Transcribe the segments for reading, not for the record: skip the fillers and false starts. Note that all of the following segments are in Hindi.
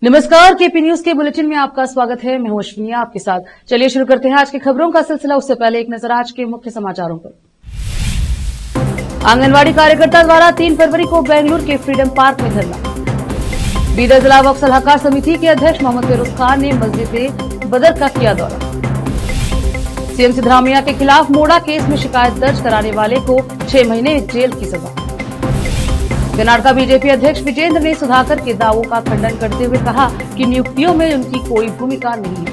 नमस्कार, केपी न्यूज के बुलेटिन में आपका स्वागत है। मैं हूं अश्विनी आपके साथ। चलिए शुरू करते हैं आज की खबरों का सिलसिला। उससे पहले एक नजर आज के मुख्य समाचारों पर। आंगनवाड़ी कार्यकर्ता द्वारा 3 फरवरी को बेंगलुरु के फ्रीडम पार्क में धरना। बीदर जिला वक्फ सलाहकार समिति के अध्यक्ष मोहम्मद फिरोज खान ने मस्जिद बदर का किया दौरा। सीएम सिद्धरामैया के खिलाफ मोड़ा केस में शिकायत दर्ज कराने वाले को 6 महीने जेल की सजा। कर्नाटक बीजेपी अध्यक्ष विजेंद्र ने सुधाकर के दावों का खंडन करते हुए कहा कि नियुक्तियों में उनकी कोई भूमिका नहीं है।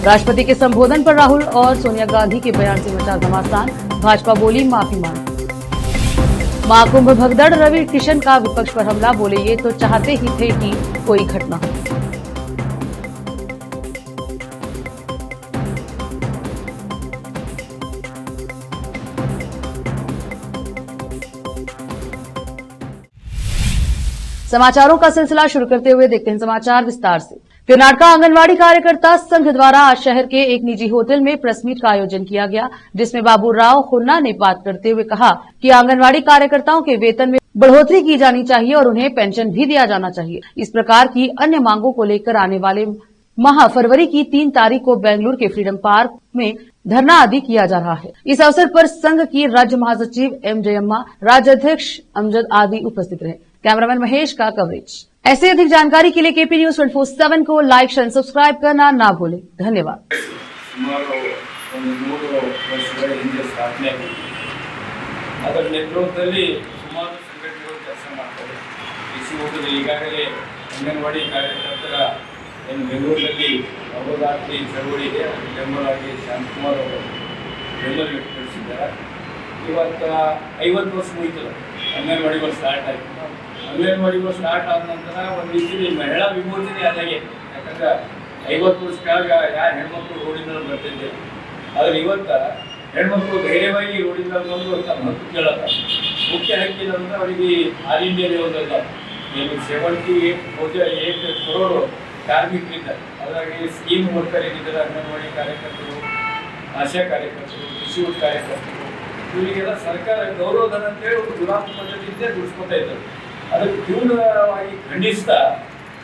राष्ट्रपति के संबोधन पर राहुल और सोनिया गांधी के बयान से मचा घमासान। भाजपा बोली माफी मांग। महाकुंभ भगदड़ रवि किशन का विपक्ष पर हमला। बोले ये तो चाहते ही थे कि कोई घटना हो। समाचारों का सिलसिला शुरू करते हुए देखते हैं समाचार विस्तार से। कर्नाटक आंगनवाड़ी कार्यकर्ता संघ द्वारा आज शहर के एक निजी होटल में प्रेस मीट का आयोजन किया गया, जिसमें बाबूराव खुन्ना ने बात करते हुए कहा कि आंगनवाड़ी कार्यकर्ताओं के वेतन में बढ़ोतरी की जानी चाहिए और उन्हें पेंशन भी दिया जाना चाहिए। इस प्रकार की अन्य मांगों को लेकर आने वाले माह फरवरी की 3 तारीख को बेंगलुरु के फ्रीडम पार्क में धरना आदि किया जा रहा है। इस अवसर पर संघ की राज्य महासचिव एम जयम्मा, राज्य अध्यक्ष अमजद आदि उपस्थित रहे। कैमरामैन महेश का कवरेज। ऐसे अधिक जानकारी के लिए केपी न्यूज 24/7 को लाइक एंड सब्सक्राइब करना ना भूलें। धन्यवाद। अंगनवाड़ी कार्यकर्तर ಬೆಂಗಳೂರಿನಲ್ಲಿ ನವರಾತ್ರಿ ಚಳವಳಿಗೆ ಬೆಂಬಲವಾಗಿ ಶಾಂತಕುಮಾರ್ ಅವರು ಬೆಂಬಲ ವ್ಯಕ್ತಪಡಿಸಿದ್ದಾರೆ. ಇವತ್ತು 50 ವರ್ಷ ಮುಗಿತದೆ ಅಂಗನವಾಡಿಗಳು ಸ್ಟಾರ್ಟ್ ಆಗಿ. ಅಂಗನವಾಡಿಗಳು ಸ್ಟಾರ್ಟ್ ಆದ ನಂತರ ಒಂದು ರೀತಿಯಲ್ಲಿ ಮಹಿಳಾ ವಿಮೋಚನೆ ಆದಾಗೆ, ಯಾಕಂದ್ರೆ 50 ವರ್ಷ ಕೆಳಗ ಯಾರು ಹೆಣ್ಮಕ್ಳು ರೋಡಿಂದ ಬರ್ತಿದ್ದೆ, ಆದ್ರೆ ಇವತ್ತು ಹೆಣ್ಮಕ್ಳು ಧೈರ್ಯವಾಗಿ ರೋಡಿಂದ ಬಂದು ತಮ್ಮ ಹಕ್ಕು ಕೇಳತ್ತಾರೆ. ಮುಖ್ಯ ಹಕ್ಕಿನಂದ್ರೆ ಅವರಿಗೆ ಆಲ್ ಇಂಡಿಯಾ ಲೆವೆಲ್ದಾಗ 78 ಕರೋಡು ಕಾರ್ಮಿಕರಿದ್ದಾರೆ. ಅದರಾಗಿ ಸ್ಕೀಮ್ ವರ್ಕರ್ ಏನಿದ್ದಾರೆ, ಅಂಗನವಾಡಿ ಕಾರ್ಯಕರ್ತರು, ಆಶಾ ಕಾರ್ಯಕರ್ತರು, ಕೃಷಿ ಕಾರ್ಯಕರ್ತರು, ಇವರಿಗೆಲ್ಲ ಸರ್ಕಾರ ಗೌರವಧನ ಅಂತೇಳಿ ಒಂದು ಗುಲಾಬಿ ಪದ್ಧತಿಯಿಂದ ದುಡಿಸ್ಕೊತಾ ಇದ್ದಾರೆ. ಅದಕ್ಕೆ ತೀವ್ರವಾಗಿ ಖಂಡಿಸ್ತಾ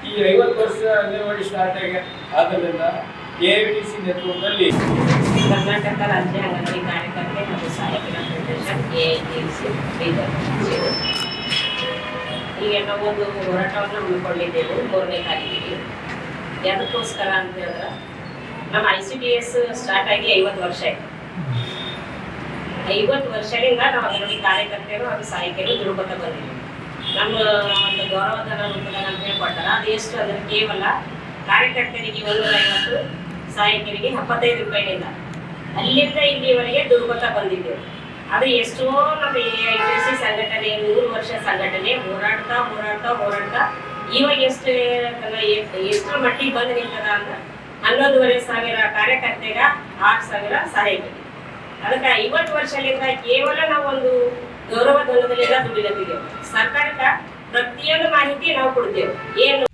ಈ 50 ವರ್ಷ ಅಂಗನವಾಡಿ ಸ್ಟಾರ್ಟ್ ಆಗಿ ಆದ್ದರಿಂದ ಎಐಡಿಸಿ ನೇತೃತ್ವದಲ್ಲಿ ಕರ್ನಾಟಕ ರಾಜ್ಯ ಅಂಗನವಾಡಿ ಕಾರ್ಯಕರ್ತೆ ಹಾಗೂ ಸಹಾಯಕರ ಫೆಡರೇಷನ್ ಎಐಡಿಸಿ ಬೀದರ್ ಈಗ ನಾವೊಂದು ಹೋರಾಟವನ್ನು ಹಮ್ಮಿಕೊಂಡಿದ್ದೆವು 3ನೇ ತಾರೀಕಿಗೆ. ಯಾವುದಕ್ಕೋಸ್ಕರ ಅಂತ ಹೇಳಿದ್ರೆ ನಮ್ಮ ICDS ಸ್ಟಾರ್ಟ್ ಆಗಿ 50 ವರ್ಷ ಆಯಿತು. 50 ವರ್ಷದಿಂದ ನಾವು ಅಂಗನವಾಡಿ ಕಾರ್ಯಕರ್ತರು ಹಾಗೂ ಸಹಾಯಕರು ದುಡ್ಕೊತ ಬಂದಿದ್ದೀವಿ. ನಮ್ಮ ಒಂದು ಗೌರವಧನ ರೂಪದಾಗ ಅಂತ ಹೇಳ್ಕೊಟ್ಟಾರ. ಅದು ಎಷ್ಟು ಅಂದರೆ ಕೇವಲ ಕಾರ್ಯಕರ್ತರಿಗೆ 150, ಸಹಾಯಕರಿಗೆ 75 ರೂಪಾಯಿನಿಂದ ಅಲ್ಲಿಂದ ಇಲ್ಲಿವರೆಗೆ ದುಡ್ಕೊತ ಬಂದಿದ್ದೇವೆ. ಅದು ಎಷ್ಟೋ ನಮ್ಮ AITC ಸಂಘಟನೆ 100 ವರ್ಷ ಸಂಘಟನೆ ಹೋರಾಡ್ತಾ ಇವಾಗ ಎಷ್ಟು ಮಟ್ಟಿಗೆ ಬಂದು ನಿಂತದ ಅಂದ್ರೆ 11,500 ಕಾರ್ಯಕರ್ತೆಗ 6,000 ಸಹಾಯಕರಿಗೆ. ಅದಕ್ಕೆ 50 ವರ್ಷದಿಂದ ಕೇವಲ ನಾವು ಒಂದು ಗೌರವಧನದಲ್ಲಿಂದ ದುಡಿಲತ್ತಿದ್ದೇವೆ. ಸರ್ಕಾರಕ್ಕೆ ಪ್ರತಿಯೊಂದು ಮಾಹಿತಿ ನಾವು ಕೊಡ್ತೇವೆ. ಏನು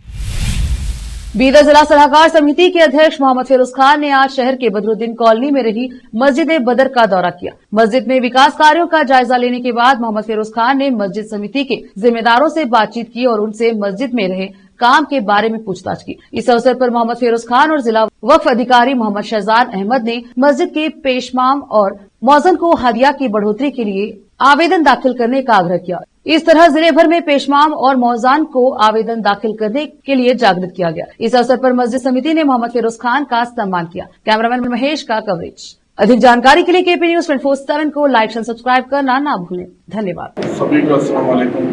बीदर जिला सलाहकार समिति के अध्यक्ष मोहम्मद फिरोज खान ने आज शहर के बदरुद्दीन कॉलोनी में रही मस्जिद बदर का दौरा किया। मस्जिद में विकास कार्यों का जायजा लेने के बाद मोहम्मद फिरोज खान ने मस्जिद समिति के जिम्मेदारों से बातचीत की और उनसे मस्जिद में रहे काम के बारे में पूछताछ की। इस अवसर पर मोहम्मद फिरोज खान और जिला वक्फ अधिकारी मोहम्मद शहजाद अहमद ने मस्जिद के पेशमाम और मौजन को हदिया की बढ़ोतरी के लिए आवेदन दाखिल करने का आग्रह किया। इस तरह जिले भर में पेशमाम और मौजान को आवेदन दाखिल करने के लिए जागृत किया गया। इस अवसर पर मस्जिद समिति ने मोहम्मद फिरोज खान का सम्मान किया। कैमरामैन महेश का कवरेज। अधिक जानकारी के लिए केपी न्यूज 24/7 को लाइक एंड सब्सक्राइब करना ना भूलें। धन्यवाद। सभी को अस्सलाम वालेकुम।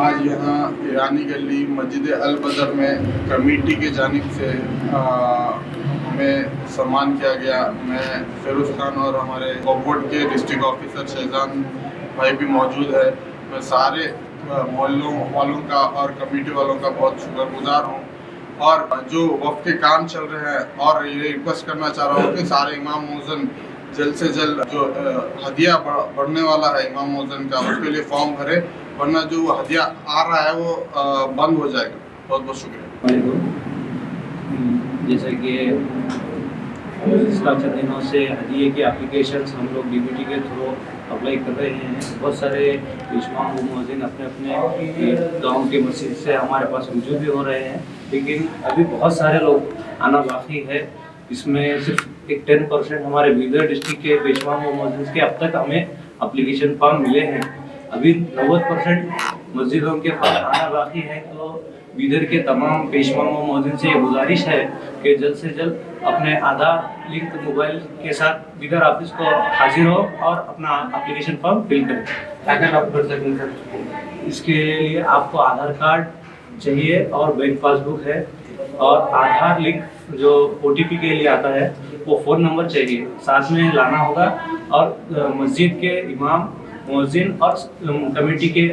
आज यहाँ ईरानी गली मस्जिद अल बदर में कमेटी के जानिब से हमें सम्मान किया गया। मैं फिरोज खान और हमारे कोपकोट के डिस्ट्रिक्ट ऑफिसर शहजाद भाई भी मौजूद है। मैं सारे मोहल्लों वालों का और कमेटी वालों का बहुत शुक्रगुजार हूँ। और जो वक्त के काम चल रहे हैं, और ये रिक्वेस्ट करना चाह रहा हूँ कि सारे इमाम मौज़न जल्द से जल्द जो हदिया बढ़ने वाला है इमाम मौज़न का, उसके लिए फॉर्म भरे, वरना जो हदिया आ रहा है वो बंद हो जाएगा। बहुत बहुत शुक्रिया। जैसे कि पिछले 4 दिनों से हदिये के एप्लीकेशंस हम लोग DBT के थ्रू अप्लाई कर रहे हैं। बहुत सारे इमाम व मुअज्जिन अपने अपने गांव के मस्जिद से हमारे पास रुजू भी हो रहे हैं, लेकिन अभी बहुत सारे लोग आना बाकी है। इसमें सिर्फ एक 10% हमारे बीदर डिस्ट्रिक्ट के पेशवाओं व मुअज्जिन के अब तक हमें एप्लीकेशन फॉर्म मिले हैं। अभी 90% मस्जिदों के फॉर्म आना बाकी है। तो बीदर के तमाम पेशवाओं व मुअज्जिन से ये गुजारिश है कि जल्द से जल्द अपने आधार लिंक मोबाइल के साथ बीदर ऑफिस को हाजिर हो और अपना एप्लीकेशन फॉर्म फिल करें। क्या क्या डॉक्यूमेंट लगेंगे सर? इसके लिए आपको आधार कार्ड चाहिए और बैंक पासबुक है, और आधार लिंक जो OTP के लिए आता है वो फ़ोन नंबर चाहिए, साथ में लाना होगा। और मस्जिद के इमाम, मुअज्जिन और कमेटी के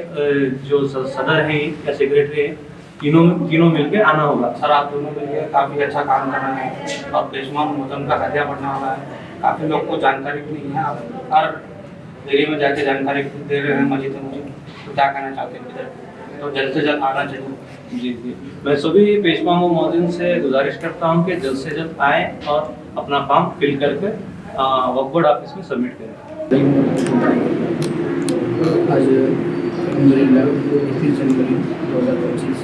जो सदर हैं या सेक्रेटरी हैं, तीनों मिलकर आना होगा। सर आप दोनों मिलकर काफ़ी अच्छा काम कर रहे हैं और पेशवान मौसम का हदिया बढ़ने वाला है। काफ़ी लोग को जानकारी भी नहीं है, आप हर एरिया में जाके जानकारी दे रहे हैं मस्जिद में। मुझे तो क्या कहना चाहते हैं इधर, तो जल्द से जल्द आना चाहिए। जी जी, मैं सभी पेशवाओं व मुअज्जिन से गुजारिश करता हूँ कि जल्द से जल्द आएँ और अपना फॉर्म फिल करके वक्फ बोर्ड ऑफिस में सबमिट करें। आज अल्हम्दुलिल्लाह 31 जनवरी 2025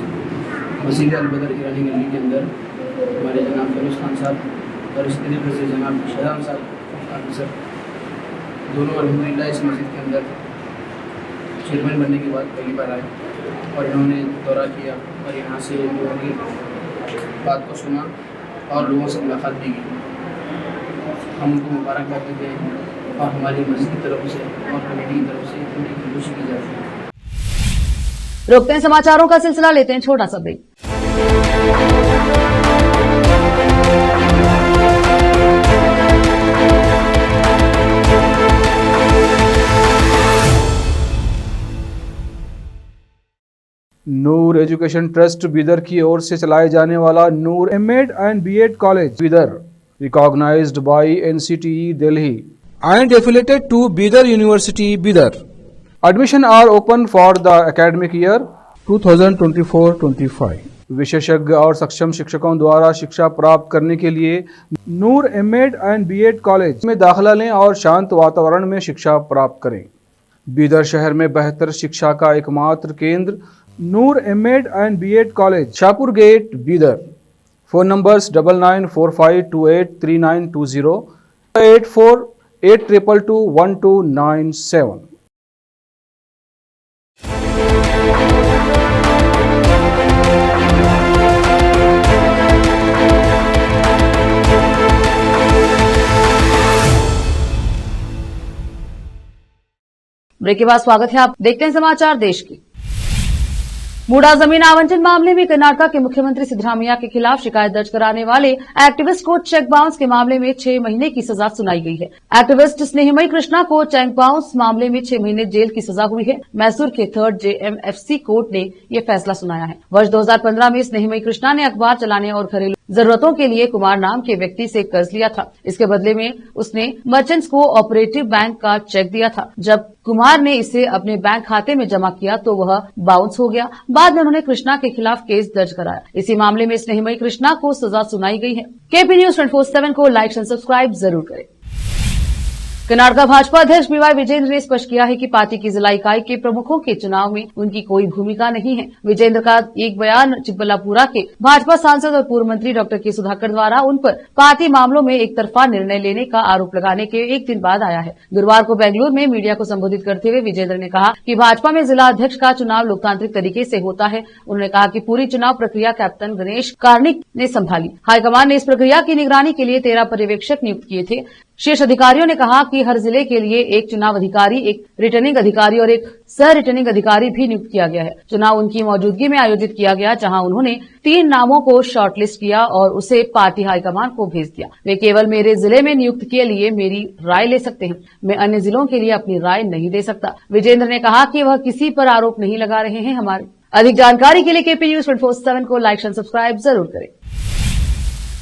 मस्जिद अल-बदर ईरानी गली के अंदर हमारे जनाब फिरोज़ खान साहब और इसके तरीके से जनाब शहजाम साहब ऑफिसर दोनों अल्हम्दुलिल्लाह इस मस्जिद के अंदर चेयरमैन बनने के बाद पहली बार आए और इन्होंने दौरा किया और यहाँ से लोगों की बात को सुना और लोगों से मुलाकात भी की। हम उनको मुबारकबाद देते हैं और हमारी मस्जिद की तरफ से और कमेटी की तरफ से उनकी खुशी की जाती है। रोकते हैं समाचारों का सिलसिला, लेते हैं छोटा सा break. Noor education trust Bidar की ओर से चलाए जाने वाला Noor MEd and BEd college Bidar, recognized by NCTE Delhi and affiliated to Bidar University Bidar. Admission are open for the academic year 2024-25. विशेषज्ञ और सक्षम शिक्षकों द्वारा शिक्षा प्राप्त करने के लिए नूर एमएड एंड बीएड कॉलेज में दाखिला लें और शांत वातावरण में शिक्षा प्राप्त करें। बीदर शहर में बेहतर शिक्षा का एकमात्र केंद्र Noor MEd and BEd college, Shahpur gate, Bidar. Phone numbers 9945283920, 8482221297। Break के बाद स्वागत है, आप देखते हैं समाचार देश की। मुड़ा जमीन आवंटन मामले में कर्नाटक के मुख्यमंत्री सिद्धरामैया के खिलाफ शिकायत दर्ज कराने वाले एक्टिविस्ट को चेक बाउंस के मामले में 6 महीने की सजा सुनाई गई है। एक्टिविस्ट स्नेहमयी कृष्णा को चेक बाउंस मामले में 6 महीने जेल की सजा हुई है। मैसूर के 3rd JMFC कोर्ट ने यह फैसला सुनाया है। वर्ष 2015 में स्नेहमयी कृष्णा ने अखबार चलाने और घरेलू जरूरतों के लिए कुमार नाम के व्यक्ति से कर्ज लिया था। इसके बदले में उसने मर्चेंट्स को ऑपरेटिव बैंक का चेक दिया था। जब कुमार ने इसे अपने बैंक खाते में जमा किया तो वह बाउंस हो गया। बाद में उन्होंने कृष्णा के खिलाफ केस दर्ज कराया। इसी मामले में स्नेहमयी कृष्णा को सजा सुनाई गई है। KP News 24/7 को लाइक और सब्सक्राइब जरूर करें। कर्नाटक भाजपा अध्यक्ष BY विजेंद्र ने स्पष्ट किया है कि पार्टी की जिला इकाई के प्रमुखों के चुनाव में उनकी कोई भूमिका नहीं है। विजेंद्र का एक बयान चिकबल्लापुरा के भाजपा सांसद और पूर्व मंत्री डॉक्टर के सुधाकर द्वारा उन पर पार्टी मामलों में एक तरफा निर्णय लेने का आरोप लगाने के एक दिन बाद आया है। गुरुवार को बेंगलुरु में मीडिया को संबोधित करते हुए विजेंद्र ने कहा कि भाजपा में जिला अध्यक्ष का चुनाव लोकतांत्रिक तरीके से होता है। उन्होंने कहा कि पूरी चुनाव प्रक्रिया कैप्टन गणेश कार्णिक ने संभाली। हाईकमान ने इस प्रक्रिया की निगरानी के लिए 13 पर्यवेक्षक नियुक्त किए थे। शीर्ष अधिकारियों ने कहा कि हर जिले के लिए एक चुनाव अधिकारी, एक रिटर्निंग अधिकारी और एक सह रिटर्निंग अधिकारी भी नियुक्त किया गया है। चुनाव उनकी मौजूदगी में आयोजित किया गया, जहां उन्होंने 3 नामों को शॉर्टलिस्ट किया और उसे पार्टी हाईकमान को भेज दिया। वे केवल मेरे जिले में नियुक्त के लिए मेरी राय ले सकते हैं, मैं अन्य जिलों के लिए अपनी राय नहीं दे सकता। विजेंद्र ने कहा कि वह किसी पर आरोप नहीं लगा रहे हैं। हमारे अधिक जानकारी के लिए KP News 24/7 को लाइक और सब्सक्राइब जरूर करें।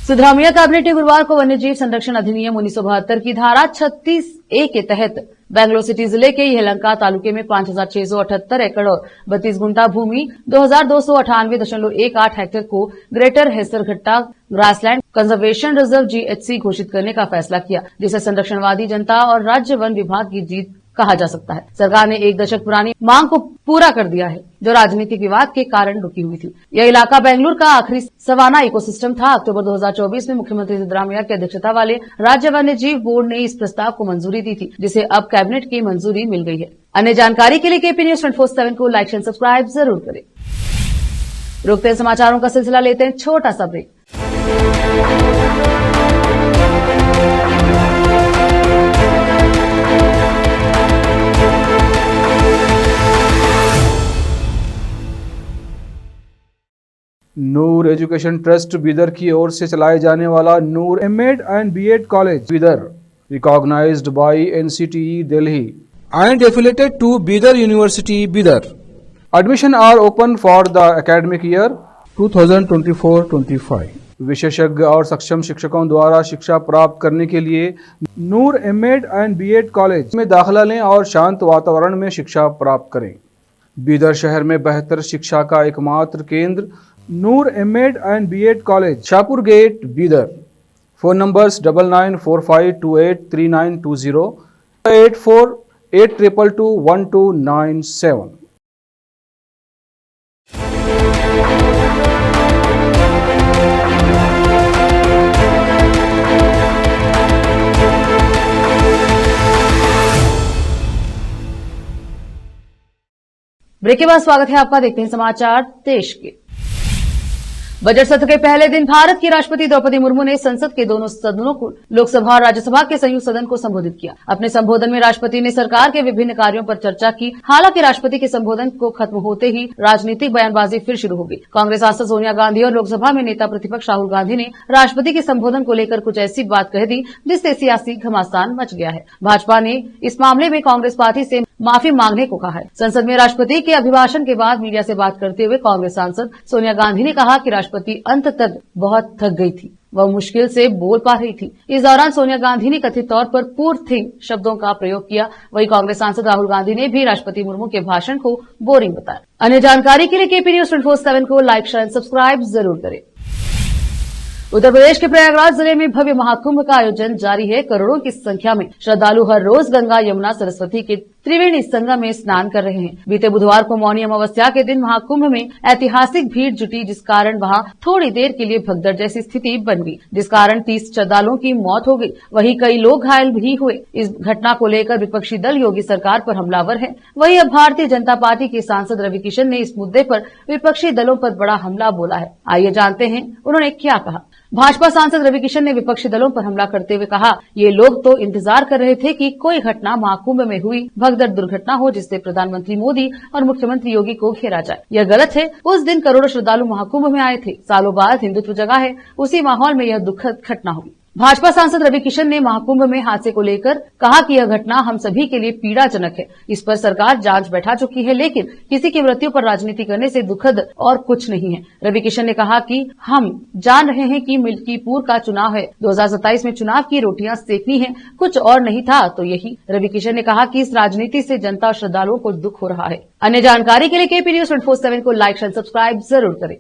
सिद्धरामैया कैबिनेट ने गुरुवार को वन्यजीव संरक्षण अधिनियम 1972 की धारा 36A के तहत बेंगलुरु सिटी जिले के यलहंका तालुके में 5,678 एकड़ और 32 गुंटा भूमि 2,298.18 हेक्टेयर को greater Hesaraghatta grassland conservation reserve GHC घोषित करने का फैसला किया, जिसे संरक्षणवादी जनता और राज्य वन विभाग की जीत कहा जा सकता है। सरकार ने 1 दशक पुरानी मांग को पूरा कर दिया है, जो राजनीतिक विवाद के कारण रुकी हुई थी। यह इलाका बेंगलुरु का आखिरी सवाना इकोसिस्टम था। अक्टूबर 2024 में मुख्यमंत्री सिद्धरामैया की अध्यक्षता वाले राज्य वन्य जीव बोर्ड ने इस प्रस्ताव को मंजूरी दी थी, जिसे अब कैबिनेट की मंजूरी मिल गई है। अन्य जानकारी के लिए केपी न्यूज 24/7 को लाइक एंड सब्सक्राइब जरूर करें। रुकते हैं समाचारों का सिलसिला, लेते हैं छोटा सा break. Noor education trust Bidar की ओर से चलाए जाने वाला Noor MEd and BEd college Bidar, recognised by NCTE Delhi and affiliated to Bidar University, Bidar. Admission are open for the academic year 2024-25. विशेषज्ञ और सक्षम शिक्षकों द्वारा शिक्षा प्राप्त करने के लिए नूर एमएड एंड बीएड कॉलेज में दाखिला लें और शांत वातावरण में शिक्षा प्राप्त करें। बीदर शहर में बेहतर शिक्षा का एकमात्र केंद्र Noor MEd and BEd college, Shahpur gate, Bidar. Phone numbers 9945283920, 8482221297। Break के बाद स्वागत है आपका। देखते हैं समाचार देश के। बजट सत्र के पहले दिन भारत की राष्ट्रपति द्रौपदी मुर्मू ने संसद के दोनों सदनों को, लोकसभा और राज्यसभा के संयुक्त सदन को संबोधित किया। अपने संबोधन में राष्ट्रपति ने सरकार के विभिन्न कार्यों पर चर्चा की। हालांकि राष्ट्रपति के संबोधन को खत्म होते ही राजनीतिक बयानबाजी फिर शुरू हो गई। कांग्रेस सांसद सोनिया गांधी और लोकसभा में नेता प्रतिपक्ष राहुल गांधी ने राष्ट्रपति के संबोधन को लेकर कुछ ऐसी बात कह दी जिससे सियासी घमासान मच गया है। भाजपा ने इस मामले में कांग्रेस पार्टी से माफी मांगने को कहा है। संसद में राष्ट्रपति के अभिभाषण के बाद मीडिया से बात करते हुए कांग्रेस सांसद सोनिया गांधी ने कहा कि राष्ट्रपति अंत तक बहुत थक गई थी, वह मुश्किल से बोल पा रही थी। इस दौरान सोनिया गांधी ने कथित तौर पर पूर थिंग शब्दों का प्रयोग किया। वहीं कांग्रेस सांसद राहुल गांधी ने भी राष्ट्रपति मुर्मू के भाषण को बोरिंग बताया। अन्य जानकारी के लिए केपी न्यूज 24/7 को लाइक, शेयर, सब्सक्राइब जरूर करें। उत्तर प्रदेश के प्रयागराज जिले में भव्य महाकुंभ का आयोजन जारी है। करोड़ों की संख्या में श्रद्धालु हर रोज गंगा, यमुना, सरस्वती के त्रिवेणी संगम में स्नान कर रहे हैं। बीते बुधवार को मौनी अमावस्या के दिन महाकुंभ में ऐतिहासिक भीड़ जुटी, जिस कारण वहां थोड़ी देर के लिए भगदड़ जैसी स्थिति बन गई, जिस कारण 30 श्रद्धालुओं की मौत हो गई। वहीं कई लोग घायल भी हुए। इस घटना को लेकर विपक्षी दल योगी सरकार पर हमलावर है। वहीं अब भारतीय जनता पार्टी के सांसद रवि किशन ने इस मुद्दे पर विपक्षी दलों पर बड़ा हमला बोला है। आइए जानते हैं उन्होंने क्या कहा। भाजपा सांसद रवि किशन ने विपक्षी दलों पर हमला करते हुए कहा, ये लोग तो इंतजार कर रहे थे कि कोई घटना महाकुंभ में हुई भगदड़ दुर्घटना हो, जिससे प्रधानमंत्री मोदी और मुख्यमंत्री योगी को घेरा जाए। यह गलत है। उस दिन करोड़ों श्रद्धालु महाकुंभ में आए थे। सालों बाद हिंदुत्व जगा है। उसी माहौल में यह दुखद घटना हुई। भाजपा सांसद रवि किशन ने महाकुंभ में हादसे को लेकर कहा कि यह घटना हम सभी के लिए पीड़ाजनक है। इस पर सरकार जांच बैठा चुकी है, लेकिन किसी की मृत्यु पर राजनीति करने से दुखद और कुछ नहीं है। रवि किशन ने कहा कि हम जान रहे हैं कि मिल्कीपुर का चुनाव है, 2027 में चुनाव की रोटियां सेकनी है, कुछ और नहीं था तो यही। रवि किशन ने कहा कि इस राजनीति से जनता और श्रद्धालुओं को दुख हो रहा है। अन्य जानकारी के लिए केपी न्यूज 24/7 को लाइक एंड सब्सक्राइब जरूर करें।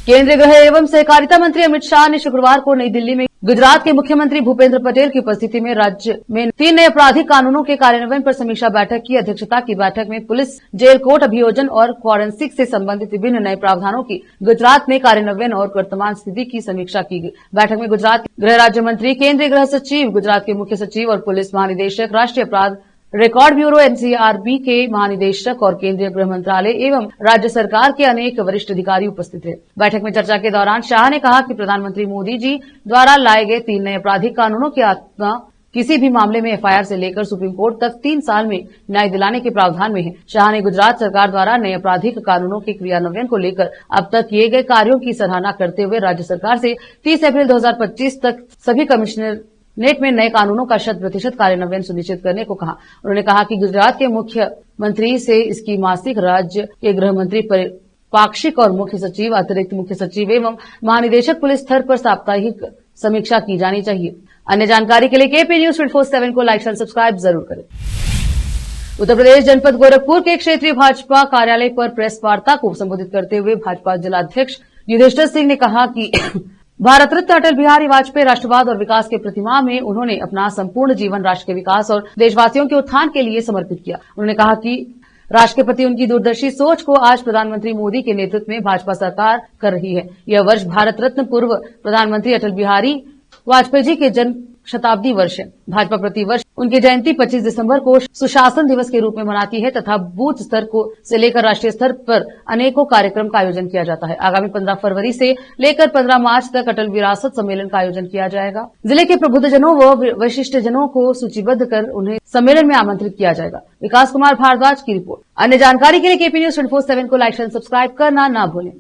केंद्रीय गृह एवं सहकारिता मंत्री अमित शाह ने शुक्रवार को नई दिल्ली में गुजरात के मुख्यमंत्री भूपेंद्र पटेल की उपस्थिति में राज्य में 3 नए आपराधिक कानूनों के कार्यान्वयन पर समीक्षा बैठक की। अध्यक्षता की बैठक में पुलिस, जेल, कोर्ट अभियोजन और फॉरेंसिक से संबंधित विभिन्न नए प्रावधानों की गुजरात में कार्यान्वयन और वर्तमान स्थिति की समीक्षा की गई। बैठक में गुजरात के गृह राज्य मंत्री, केंद्रीय गृह सचिव, गुजरात के मुख्य सचिव और पुलिस महानिदेशक, राष्ट्रीय अपराध रिकॉर्ड ब्यूरो एनसीआरबी के महानिदेशक और केंद्रीय गृह मंत्रालय एवं राज्य सरकार के अनेक वरिष्ठ अधिकारी उपस्थित थे। बैठक में चर्चा के दौरान शाह ने कहा कि प्रधानमंत्री मोदी जी द्वारा लाए गए 3 नए आपराधिक कानूनों की आत्मा किसी भी मामले में एफआईआर से लेकर सुप्रीम कोर्ट तक 3 साल में न्याय दिलाने के प्रावधान में है। शाह ने गुजरात सरकार द्वारा नए आपराधिक कानूनों के क्रियान्वयन को लेकर अब तक किए गए कार्यों की सराहना करते हुए राज्य सरकार से 30 अप्रैल 2025 तक सभी कमिश्नरेट में नए कानूनों का 100% कार्यान्वयन सुनिश्चित करने को कहा। उन्होंने कहा कि गुजरात के मुख्यमंत्री से इसकी मासिक, राज्य के गृह मंत्री पाक्षिक और मुख्य सचिव, अतिरिक्त मुख्य सचिव एवं महानिदेशक पुलिस स्तर पर साप्ताहिक समीक्षा की जानी चाहिए। अन्य जानकारी के लिए केपी न्यूज 24/7 को लाइक और सब्सक्राइब जरूर करें। उत्तर प्रदेश जनपद गोरखपुर के क्षेत्रीय भाजपा कार्यालय पर प्रेस वार्ता को संबोधित करते हुए भाजपा जिलाध्यक्ष युधिष्ठिर सिंह ने कहा कि भारत रत्न अटल बिहारी वाजपेयी राष्ट्रवाद और विकास के प्रतिमा में उन्होंने अपना संपूर्ण जीवन राष्ट्र के विकास और देशवासियों के उत्थान के लिए समर्पित किया। उन्होंने कहा कि राष्ट्र के प्रति उनकी दूरदर्शी सोच को आज प्रधानमंत्री मोदी के नेतृत्व में भाजपा सरकार कर रही है। यह वर्ष भारत रत्न पूर्व प्रधानमंत्री अटल बिहारी वाजपेयी जी के जन्म शताब्दी वर्ष है। भाजपा प्रति वर्ष उनकी जयंती 25 दिसंबर को सुशासन दिवस के रूप में मनाती है तथा बूथ स्तर से लेकर राष्ट्रीय स्तर पर अनेकों कार्यक्रम का आयोजन किया जाता है। आगामी 15 फरवरी से लेकर 15 मार्च तक अटल विरासत सम्मेलन का आयोजन किया जाएगा। जिले के प्रबुद्धजनों व वरिष्ठ जनों को सूचीबद्ध कर उन्हें सम्मेलन में आमंत्रित किया जाएगा। विकास कुमार भारद्वाज की रिपोर्ट। अन्य जानकारी के लिए केपी न्यूज 24/7 को लाइक एंड सब्सक्राइब करना ना भूलें।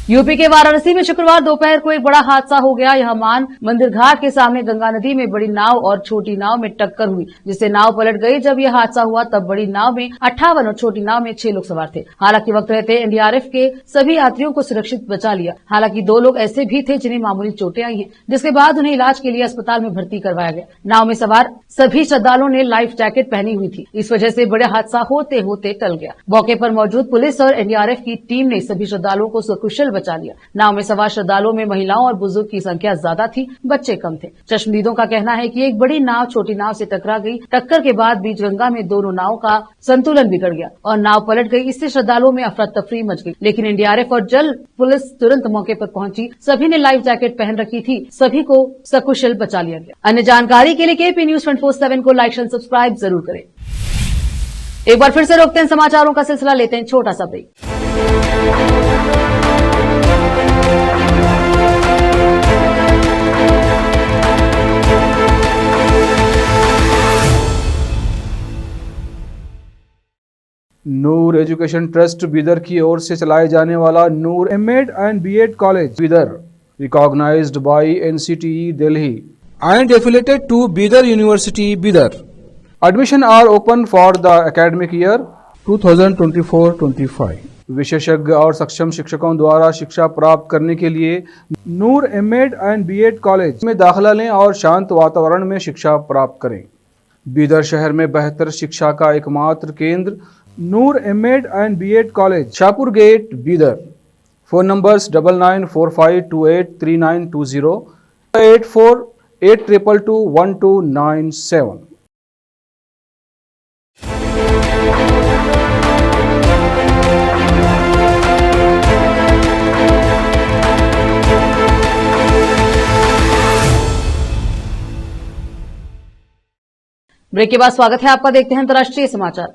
यूपी के वाराणसी में शुक्रवार दोपहर को एक बड़ा हादसा हो गया। यह मान मंदिर घाट के सामने गंगा नदी में बड़ी नाव और छोटी नाव में टक्कर हुई, जिससे नाव पलट गई। जब यह हादसा हुआ तब बड़ी नाव में 58 और छोटी नाव में 6 लोग सवार थे। हालांकि वक्त रहते एनडीआरएफ के सभी यात्रियों को सुरक्षित बचा लिया। हालांकि 2 लोग ऐसे भी थे जिन्हें मामूली चोटें आई हैं, जिसके बाद उन्हें इलाज के लिए अस्पताल में भर्ती करवाया गया। नाव में सवार सभी श्रद्धालुओं ने लाइफ जैकेट पहनी हुई थी। इस वजह से बड़ा हादसा होते होते टल गया। मौके पर मौजूद पुलिस और एनडीआरएफ की टीम ने सभी श्रद्धालुओं को सकुशल बचा लिया। नाव में सवार श्रद्धालुओं में महिलाओं और बुजुर्ग की संख्या ज्यादा थी, बच्चे कम थे। चश्मदीदों का कहना है कि एक बड़ी नाव छोटी नाव से टकरा गई। टक्कर के बाद बीच गंगा में दोनों नाव का संतुलन बिगड़ गया और नाव पलट गई। इससे श्रद्धालुओं में अफरा तफरी मच गई, लेकिन एनडीआरएफ और जल पुलिस तुरंत मौके पर पहुंची। सभी ने लाइफ जैकेट पहन रखी थी। सभी को सकुशल बचा लिया गया। अन्य जानकारी के लिए केपी न्यूज 24/7 को लाइक एंड सब्सक्राइब जरूर करें। एक बार फिर से रोकते हैं समाचारों का सिलसिला, लेते हैं छोटा सा break. Noor education trust Bidar की ओर से चलाए जाने वाला Noor MEd and BEd college Bidar, recognised by NCTE Delhi and affiliated to Bidar University, Bidar. Admission are open for the academic year 2024-25. विशेषज्ञ और सक्षम शिक्षकों द्वारा शिक्षा प्राप्त करने के लिए नूर एमएड एंड बीएड कॉलेज में दाखिला लें और शांत वातावरण में शिक्षा प्राप्त करें। बीदर शहर में बेहतर शिक्षा का एकमात्र केंद्र Noor MEd and BEd college, Shahpur gate, Bidar. Phone numbers 9945283920, 8482221297। Break के बाद स्वागत है आपका। देखते हैं अंतर्राष्ट्रीय समाचार।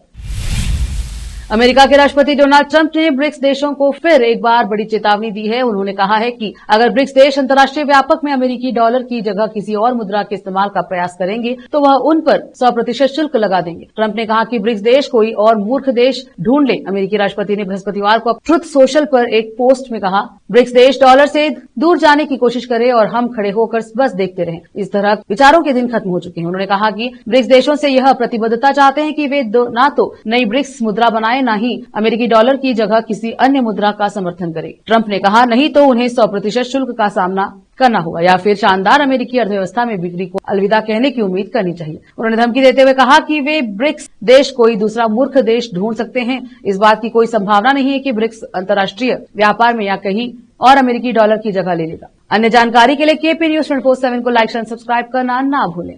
अमेरिका के राष्ट्रपति डोनाल्ड ट्रंप ने ब्रिक्स देशों को फिर एक बार बड़ी चेतावनी दी है। उन्होंने कहा है कि अगर ब्रिक्स देश अंतर्राष्ट्रीय व्यापक में अमेरिकी डॉलर की जगह किसी और मुद्रा के इस्तेमाल का प्रयास करेंगे तो वह उन पर 100% शुल्क लगा देंगे। ट्रंप ने कहा कि ब्रिक्स देश कोई और मूर्ख देश ढूंढ ले। अमेरिकी राष्ट्रपति ने बृहस्पतिवार को ट्रुथ सोशल पर एक पोस्ट में कहा, ब्रिक्स देश डॉलर से दूर जाने की कोशिश करे और हम खड़े होकर बस देखते रहें। इस तरह विचारों के दिन खत्म हो चुके हैं। उन्होंने कहा कि ब्रिक्स देशों से यह प्रतिबद्धता चाहते हैं कि वे न तो नई ब्रिक्स मुद्रा बनाए, न ही अमेरिकी डॉलर की जगह किसी अन्य मुद्रा का समर्थन करे। ट्रंप ने कहा, नहीं तो उन्हें 100% शुल्क का सामना करना होगा या फिर शानदार अमेरिकी अर्थव्यवस्था में बिक्री को अलविदा कहने की उम्मीद करनी चाहिए। उन्होंने धमकी देते हुए कहा कि वे ब्रिक्स देश कोई दूसरा मूर्ख देश ढूंढ सकते हैं। इस बात की कोई संभावना नहीं है कि ब्रिक्स अंतर्राष्ट्रीय व्यापार में या कहीं और अमेरिकी डॉलर की जगह ले लेगा। अन्य जानकारी के लिए केपी न्यूज 24/7 को लाइक एंड सब्सक्राइब करना ना भूलें।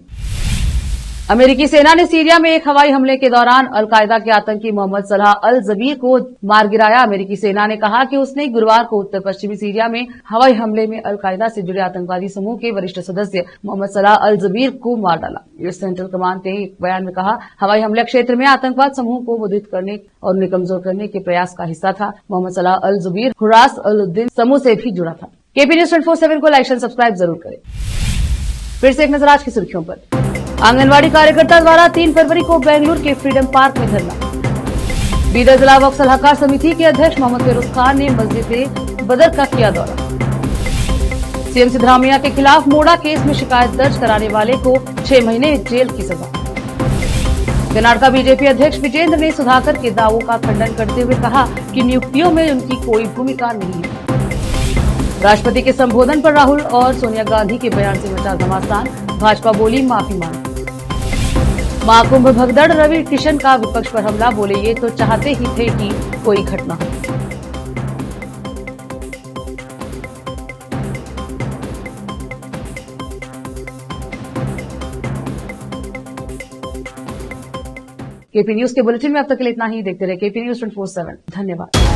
अमेरिकी सेना ने सीरिया में एक हवाई हमले के दौरान अलकायदा के आतंकी मोहम्मद सलाह अल जबीर को मार गिराया। अमेरिकी सेना ने कहा कि उसने गुरुवार को उत्तर पश्चिमी सीरिया में हवाई हमले में अलकायदा से जुड़े आतंकवादी समूह के वरिष्ठ सदस्य मोहम्मद सलाह अल जबीर को मार डाला। यूएस सेंट्रल कमांड ने एक बयान में कहा, हवाई हमला क्षेत्र में आतंकवाद समूह को मुद्रित करने और उन्हें कमजोर करने के प्रयास का हिस्सा था। मोहम्मद सलाह अल जबीर हुरास अल उद्दीन समूह से भी जुड़ा था। केपी न्यूज 24/7 को लाइक एंड सब्सक्राइब जरूर करें। फिर से एक नजर आज की सुर्खियों पर। आंगनवाड़ी कार्यकर्ता द्वारा 3 फरवरी को बेंगलुरु के फ्रीडम पार्क में धरना। बीदर जिला वक्फ सलाहकार समिति के अध्यक्ष मोहम्मद फिरोज खान ने मस्जिद बदर का किया दौरा। सीएम सिद्धरामैया के खिलाफ मोड़ा केस में शिकायत दर्ज कराने वाले को 6 महीने जेल की सजा। कर्नाटक बीजेपी अध्यक्ष विजेंद्र ने सुधाकर के दावों का खंडन करते हुए कहा कि नियुक्तियों में उनकी कोई भूमिका नहीं है। राष्ट्रपति के संबोधन पर राहुल और सोनिया गांधी के बयान से मचा घमासान, भाजपा बोली माफी मांग। महाकुंभ भगदड़, रवि किशन का विपक्ष पर हमला, बोले ये तो चाहते ही थे कि कोई घटना हो। केपी न्यूज के बुलेटिन में अब तक के लिए इतना ही। देखते रहे केपी न्यूज 24/7। धन्यवाद।